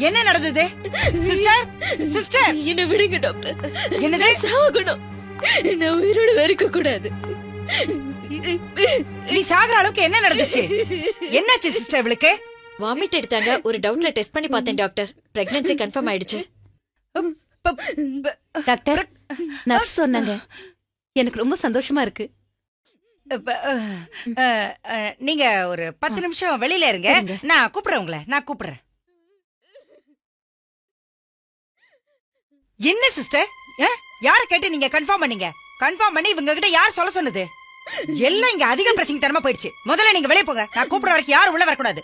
என்ன நடந்தது? Sister, sister என்ன விடுங்க டாக்டர். என்னது? சாகணும். நான் உயிரோட இருக்க கூடாது. நீ சாகுற அளவுக்கு என்ன நடந்துச்சு? என்னாச்சு சிஸ்டர் இவளுக்கு? வாமிட் எடுத்தாங்க. ஒரு டவுட்ல டெஸ்ட் பண்ணி பார்த்தேன் டாக்டர். பிரெக்னன்சி கன்ஃபார்ம் ஆயிடுச்சு. டாக்டர், நர்ஸ் சொன்னாங்க. எனக்கு ரொம்ப சந்தோஷமா இருக்கு. நீங்க ஒரு 10 நிமிஷம் வெளியில இருங்க. நான் கூப்பிடுறேன் உங்களை. நான் கூப்பிடுறேன். என்ன சிஸ்டர், யார கேட்டு நீங்க கன்ஃபார்ம் பண்ணீங்க? கன்ஃபார்ம் பண்ணி இவங்க கிட்ட யார் சொல்ல சொன்னது? எல்லாம் இங்க அதிக பிரசிங் தரமா போயிடுச்சு. முதல்ல நீங்க வெளியே போங்க. நான் கூப்பிடுற வரைக்கும் யாரும் உள்ள வரக்கூடாது.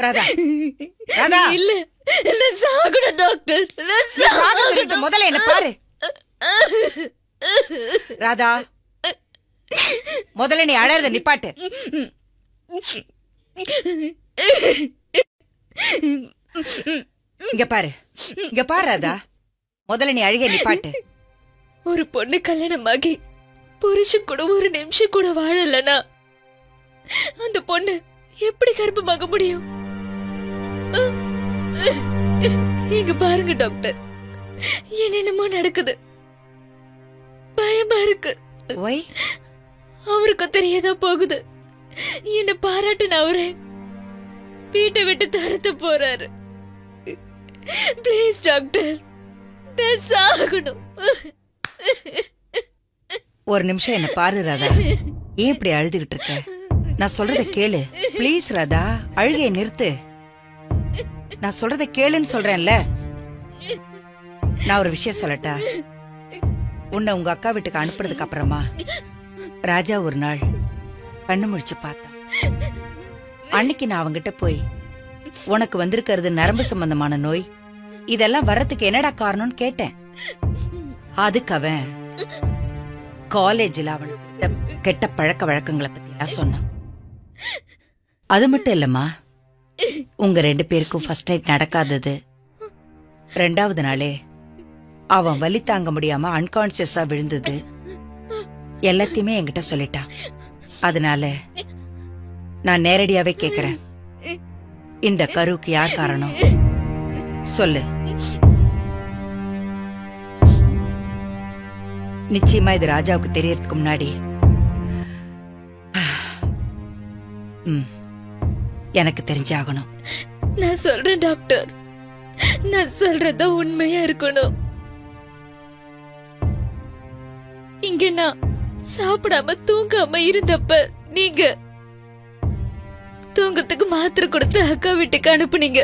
ராதா, ராதா இல்ல, நான் சாகணும் டாக்டர். நான் சாகணும். முதல்ல என்ன பாரு. ராதா, முதல்ல நீ அழறத நிப்பாட்டு. இங்க பாரு, இங்க பாரு ராதா, முதல்ல நீ அழுக நிப்பாட்டு. ஒரு பொண்ணு கல்யாணமாகி புருஷன் கூட ஒரு நிமிஷம் கூட வாழலனா அந்த பொண்ணு எப்படி கர்ப்பமாக முடியும்? இங்க பாருங்க டாக்டர், என்னென்னமோ நடக்குது. பயமா இருக்கு. அவருக்கு தெரியதான் போகுது. என்ன பாராட்டுன அவரே வீட்டை விட்டு தரத்த போறாரு. ப்ளீஸ் டாக்டர், நான் சாகணும். ஒரு நிமிஷம் என்ன பாரு ராதா. ஏன் இப்படி அழுதுகிட்டு இருக்க? நான் சொல்றத கேளு ப்ளீஸ் ராதா. அழுகைய நிறுத்து. நான் சொல்றத கேளுன்னு சொல்றேன்ல. நான் ஒரு விஷயம் சொல்லட்டா? உன்னை உங்க அக்கா வீட்டுக்கு அனுப்புறதுக்கு அப்புறமா ராஜா ஒரு நாள் கண்ணு முழிச்சு பார்த்தான். அன்னைக்கு நான் அவங்கிட்ட போய், உனக்கு வந்திருக்கிறது நரம்பு சம்பந்தமான நோய், இதெல்லாம் வர்றதுக்கு என்னடா காரணம்னு கேட்டேன். அதுக்கு அவன் காலேஜில் அவனுக்கு கெட்ட பழக்க வழக்கங்களை பத்தி எல்லாம் சொன்னான். அது மட்டும் இல்லம்மா, உங்க 2 பேருக்கும் ஃபர்ஸ்ட் நைட் நடக்காதது, 2வது நாளே அவன் வலி தாங்க முடியாம அன்கான்சியஸா விழுந்தது, எல்லாத்தையுமே என்கிட்ட சொல்லிட்டான். அதனால நான் நேரடியாவே கேக்குறேன், இந்த கருவுக்கு யார் காரணம் சொல்லு. நிச்சயமா இது ராஜாவுக்கு தெரியறதுக்கு முன்னாடி எனக்கு தெரிஞ்சாகணும். நான் சொல்றேன் டாக்டர், நான் சொல்றத உண்மையா இருக்கணும். இங்க நான் சாப்பிடாம தூங்காம இருந்தப்ப நீங்க தூங்கத்துக்கு மாத்திரை கொடுத்து அக்கா வீட்டுக்கு அனுப்புனீங்க.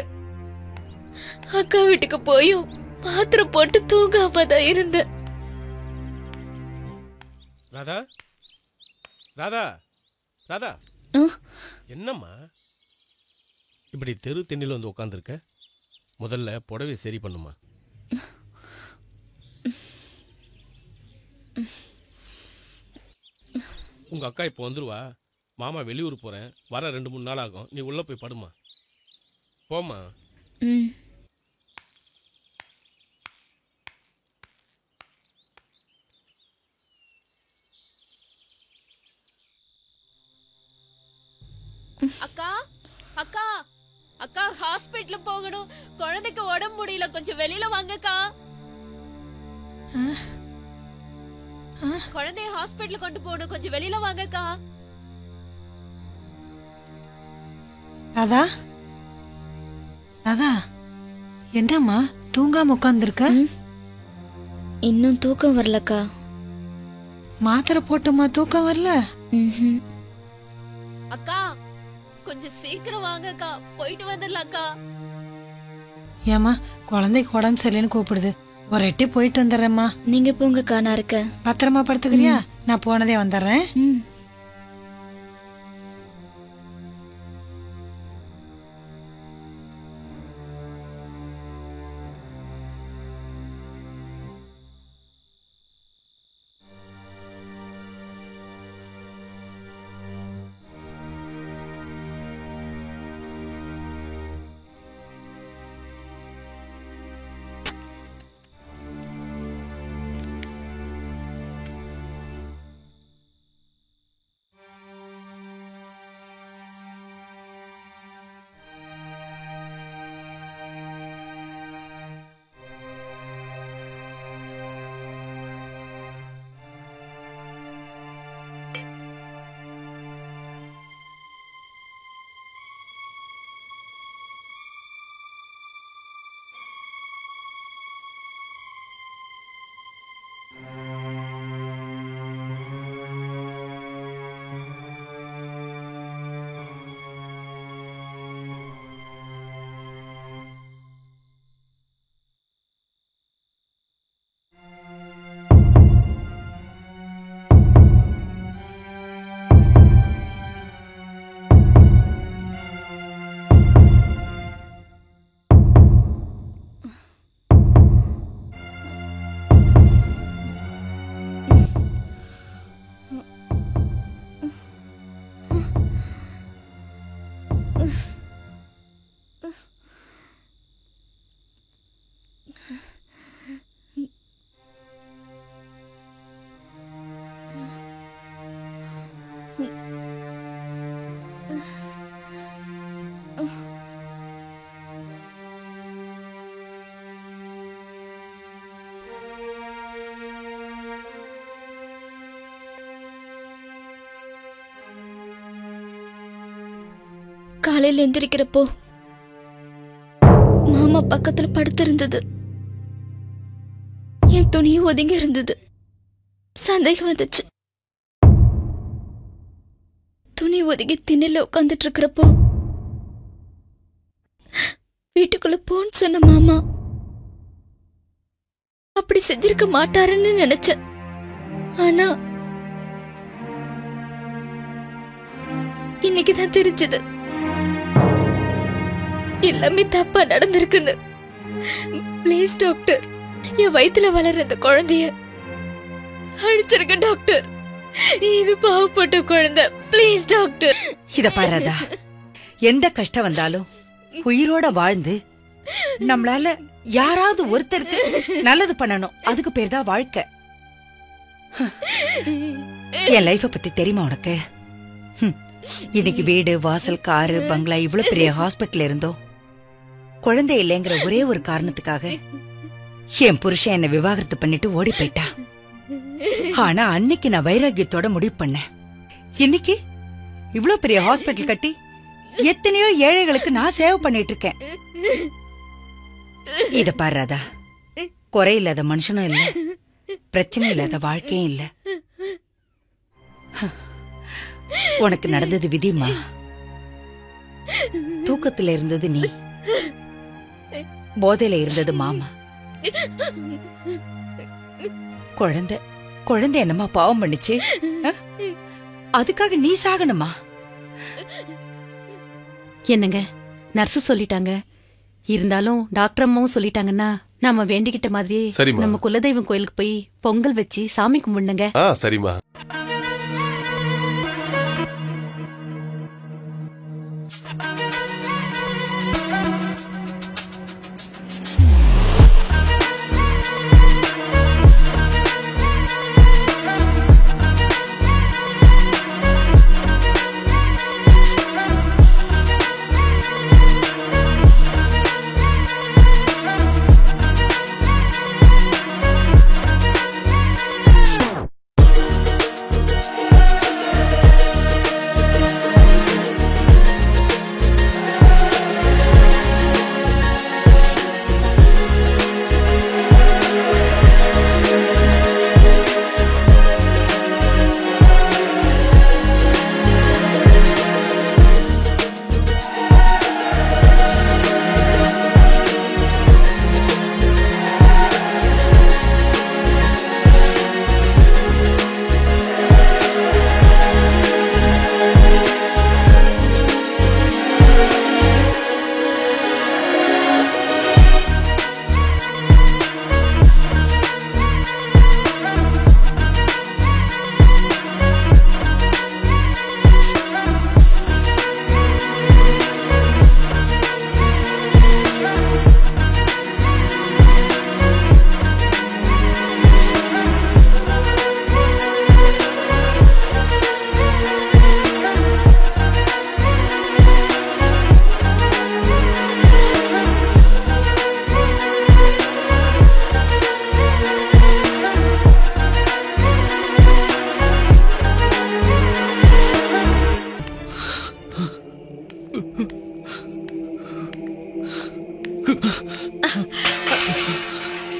அக்கா வீட்டுக்கு போயும் மாத்திரை போட்டு தூங்காம தான் இருந்தேன். ராதா, ராதா, ராதா, என்னம்மா இப்படி தெரு தென்னில வந்து உட்காந்துருக்க? முதல்ல புடவை சரி பண்ணுமா. உங்க அக்கா இப்போ வந்துருவா. மாமா வெளியூர் போறேன், வர 2-3 நாள் ஆகும். நீ உள்ள போய் படுமா. போமா. அக்கா, அக்கா, அக்கா, ஹாஸ்பிடல் போகணும். குழந்தைக்கு உடம்பு முடியல, கொஞ்சம் வெளியில வாங்கக்கா. குழந்தைய ஹாஸ்பிடல் கொண்டு போகணும், கொஞ்சம் வெளியில வாங்கக்கா. ராதா, ராதா, என்னம்மா தூங்காம உட்கார்ந்துருக்க? இன்னும் தூக்கம் வரலக்கா. மாத்திரை போட்டுமா தூக்கம் வரல? அக்கா, கொஞ்சம் சீக்கிரம் வாங்கக்கா, போயிட்டு வந்துடலாம்க்கா. ஏமா, குழந்தைக்கு உடம்பு சரியில்லைன்னு கூப்பிடுது. ஒரு எட்டி போயிட்டு வந்துடுறேம்மா. நீங்க போங்கக்கா, நான் இருக்கேன். பத்திரமா படுத்துக்கிறியா? நான் போனதே வந்துடுறேன். காலையில எந்திரிக்கிறப்போ மாமா பக்கத்துல படுத்திருந்தது. என் துணியும் ஒதுங்கி இருந்தது. சந்தேகம் வந்துச்சு. துணி ஒதுங்கி திண்ணையில உட்காந்துட்டு இருக்கிறப்போ வீட்டுக்குள்ள போன்னு சொன்ன மாமா அப்படி செஞ்சிருக்க மாட்டாருன்னு நினைச்சேன். ஆனா இன்னைக்குதான் தெரிஞ்சது எல்லாமே தப்பா நடந்திருக்குன்னு. ப்ளீஸ் டாக்டர், என் வயித்துல வளர்ற அந்த குழந்தைய அழிச்சிருக்க டாக்டர். இது பாவப்பட்ட குழந்தை. Please doctor. இத பாராதா, எந்த கஷ்டம் வந்தாலும் உயிரோட வாழ்ந்து நம்மளால யாராவது ஒருத்தருக்கு நல்லது பண்ணணும். அதுக்கு பேர் தான் வாழ்க்கை. என் லைஃப பத்தி தெரியுமா உனக்கு? இன்னைக்கு வீடு வாசல் காரு பங்களா இவ்வளவு பெரிய ஹாஸ்பிட்டல் இருந்தோ குழந்தை இல்லைங்கிற ஒரே ஒரு காரணத்துக்காக என் புருஷன் என்ன விவாகரத்து பண்ணிட்டு ஓடி போயிட்டா. ஆனா அன்னைக்கு நான் வைராகியத்தோட முடிவு பண்ணேன். இன்னைக்கு இவ்வளவு பெரிய ஹாஸ்பிட்டல் கட்டி எத்தனையோ ஏழைகளுக்கு நான் சேவை பண்ணிட்டு இருக்கேன். இத பாராதா, குறையில்லாத மனுஷனும் இல்ல, பிரச்சனை இல்லாத வாழ்க்கையும் இல்ல. உனக்கு நடந்தது விதிமா. தூக்கத்துல இருந்தது நீ, போதையில இருந்தது மாமா. குழந்தை குழந்தை என்னமா பாவம் பண்ணுச்சு? அதுக்காக நீ சாகணுமா? என்னங்க நர்ஸ் சொல்லிட்டாங்க. இருந்தாலும் டாக்டர் அம்மாவும் சொல்லிட்டாங்கன்னா நாம வேண்டிக்கிட்ட மாதிரியே சரிம்மா. நம்ம குலதெய்வம் கோயிலுக்கு போய் பொங்கல் வச்சு சாமி கும்பிடுங்க. சரிம்மா.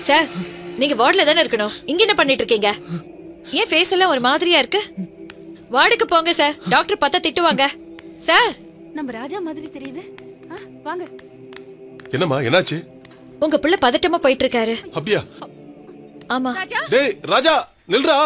சார், நீங்க வார்டுல தானே இருக்கணும். இங்க என்ன பண்ணிட்டு இருக்கீங்க? ஏன் ஃபேஸ் எல்லாம் ஒரு மாதிரியா இருக்கு? வார்டுக்கு போங்க சார். டாக்டர் பார்த்தா திட்டுவாங்க. சார், நம்ம ராஜா மாதிரி தெரியுது. வாங்க. என்னம்மா என்னாச்சு? உங்க பிள்ளை பதட்டமா போயிட்டு இருக்காரு. அப்படியா? ஆமா. டேய் ராஜா நில்றா.